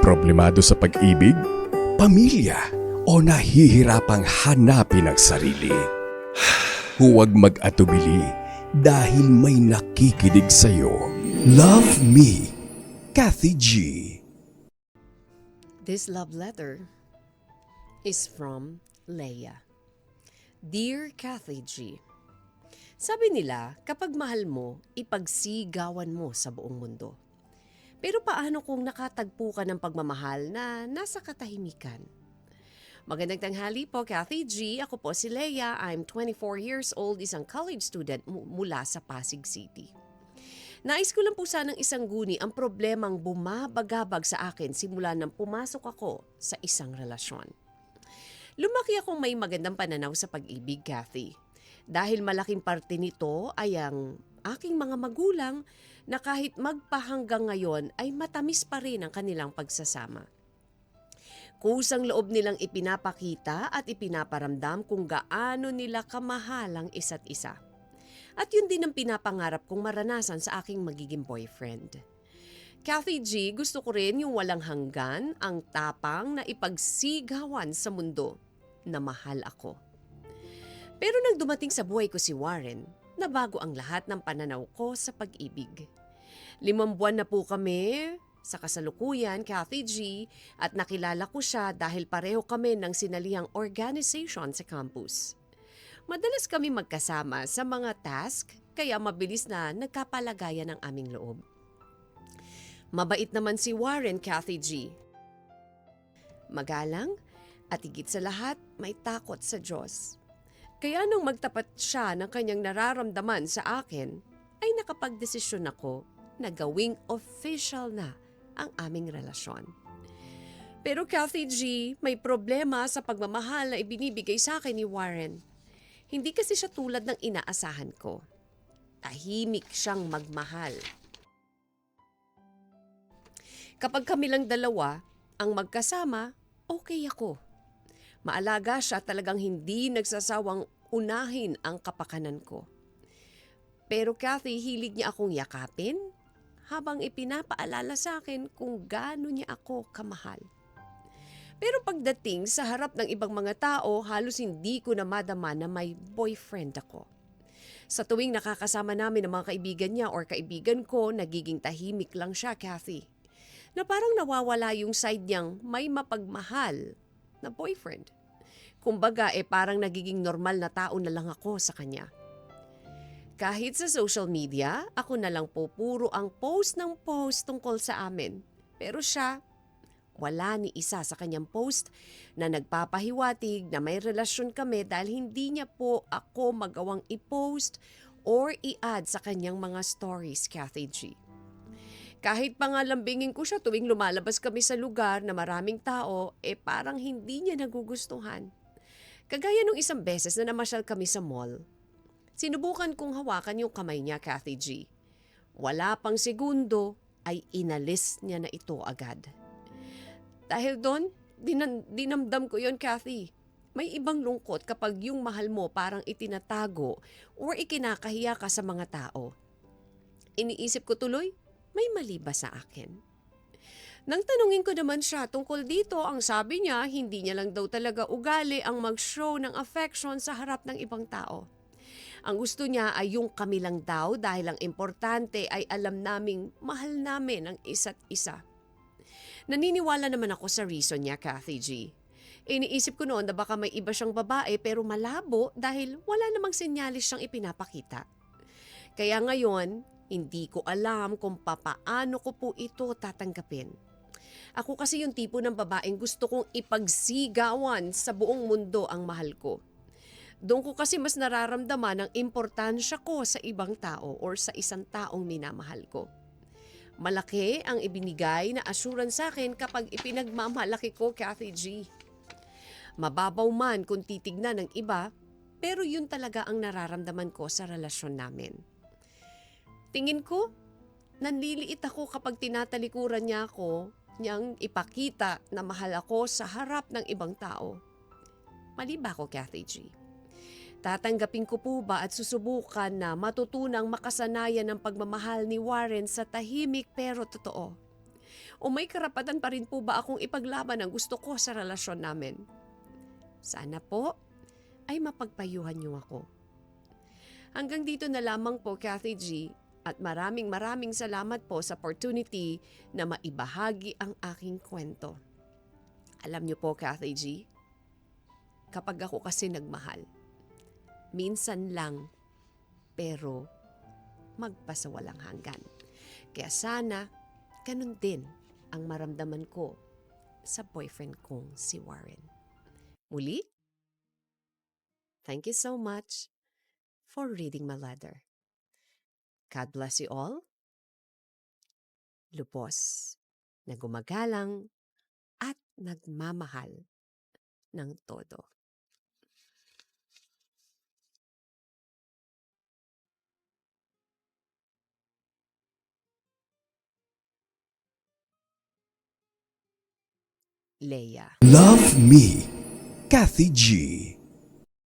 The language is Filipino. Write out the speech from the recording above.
Problemado sa pag-ibig, pamilya, o nahihirapang hanapin ang sarili? Huwag mag-atubili dahil may nakikinig sa'yo. Love Me, Kathy G. This love letter is from Leia. Dear Kathy G, sabi nila kapag mahal mo, ipagsigawan mo sa buong mundo. Pero paano kung nakatagpo ka ng pagmamahal na nasa katahimikan? Magandang tanghali po, Kathy G. Ako po si Leia. I'm 24 years old, isang college student mula sa Pasig City. Nais ko lang po sanang isang guni ang problemang bumabagabag sa akin simula nang pumasok ako sa isang relasyon. Lumaki akong may magandang pananaw sa pag-ibig, Kathy. Dahil malaking parte nito ay ang aking mga magulang na kahit magpahanggang ngayon ay matamis pa rin ang kanilang pagsasama. Kusang loob nilang ipinapakita at ipinaparamdam kung gaano nila kamahal ang isa't isa. At yun din ang pinapangarap kong maranasan sa aking magiging boyfriend. Kathy G, gusto ko rin yung walang hanggan, ang tapang na ipagsigawan sa mundo na mahal ako. Pero nang dumating sa buhay ko si Warren, nabago ang lahat ng pananaw ko sa pag-ibig. 5 buwan na po kami sa kasalukuyan, Kathy G, at nakilala ko siya dahil pareho kami ng sinalihang organization sa campus. Madalas kami magkasama sa mga task kaya mabilis na nagkapalagayan ang aming loob. Mabait naman si Warren, Kathy G. Magalang at higit sa lahat may takot sa Diyos. Kaya nung magtapat siya ng kanyang nararamdaman sa akin, ay nakapagdesisyon ako na gawing official na ang aming relasyon. Pero Kathy G, may problema sa pagmamahal na ibinibigay sa akin ni Warren. Hindi kasi siya tulad ng inaasahan ko. Tahimik siyang magmahal. Kapag kami lang dalawa ang magkasama, okay ako. Maalaga siya, talagang hindi nagsasawang unahin ang kapakanan ko. Pero Kathy, hilig niya akong yakapin habang ipinapaalala sa akin kung gaano niya ako kamahal. Pero pagdating sa harap ng ibang mga tao, halos hindi ko na madama na may boyfriend ako. Sa tuwing nakakasama namin ang mga kaibigan niya or kaibigan ko, nagiging tahimik lang siya, Kathy. Na parang nawawala yung side niyang may mapagmahal na boyfriend. Kumbaga, parang nagiging normal na tao na lang ako sa kanya. Kahit sa social media, ako na lang po puro ang post ng post tungkol sa amin. Pero siya, wala ni isa sa kanyang post na nagpapahiwatig na may relasyon kami dahil hindi niya po ako magawang i-post or i-add sa kanyang mga stories, Kathy G. Kahit pa nga lambingin ko siya tuwing lumalabas kami sa lugar na maraming tao, parang hindi niya nagugustuhan. Kagaya nung isang beses na namasyal kami sa mall. Sinubukan kong hawakan yung kamay niya, Kathy G. Wala pang segundo ay inalis niya na ito agad. Dahil doon, dinamdam ko yon, Kathy. May ibang lungkot kapag yung mahal mo parang itinatago or ikinakahiya ka sa mga tao. Iniisip ko tuloy, may mali ba sa akin? Nang tanungin ko naman siya tungkol dito, ang sabi niya hindi niya lang daw talaga ugali ang mag-show ng affection sa harap ng ibang tao. Ang gusto niya ay yung kami lang daw dahil ang importante ay alam naming mahal namin ang isa't isa. Naniniwala naman ako sa reason niya, Kathy G. Iniisip ko noon na baka may iba siyang babae pero malabo dahil wala namang senyalis siyang ipinapakita. Kaya ngayon, hindi ko alam kung papaano ko po ito tatanggapin. Ako kasi yung tipo ng babaeng gusto kong ipagsigawan sa buong mundo ang mahal ko. Doon ko kasi mas nararamdaman ang importansya ko sa ibang tao or sa isang taong minamahal ko. Malaki ang ibinigay na assurance sa akin kapag ipinagmamalaki ko, Kathy G. Mababaw man kung titignan ng iba, pero yun talaga ang nararamdaman ko sa relasyon namin. Tingin ko, nanliliit ako kapag tinatalikuran niya ako niyang ipakita na mahal ako sa harap ng ibang tao. Mali ba ako, Kathy G? Tatanggapin ko po ba at susubukan na matutunang makasanayan ng pagmamahal ni Warren sa tahimik pero totoo? O may karapatan pa rin po ba akong ipaglaban ang gusto ko sa relasyon namin? Sana po ay mapagpayuhan niyo ako. Hanggang dito na lamang po, Kathy G. At maraming salamat po sa opportunity na maibahagi ang aking kwento. Alam niyo po, Kathy G, kapag ako kasi nagmahal, minsan lang, pero magpasawalang hanggan. Kaya sana, ganun din ang maramdaman ko sa boyfriend kong si Warren. Muli, thank you so much for reading my letter. God bless you all. Lubos na gumagalang at nagmamahal ng todo. Leia. Love Me, Kathy G.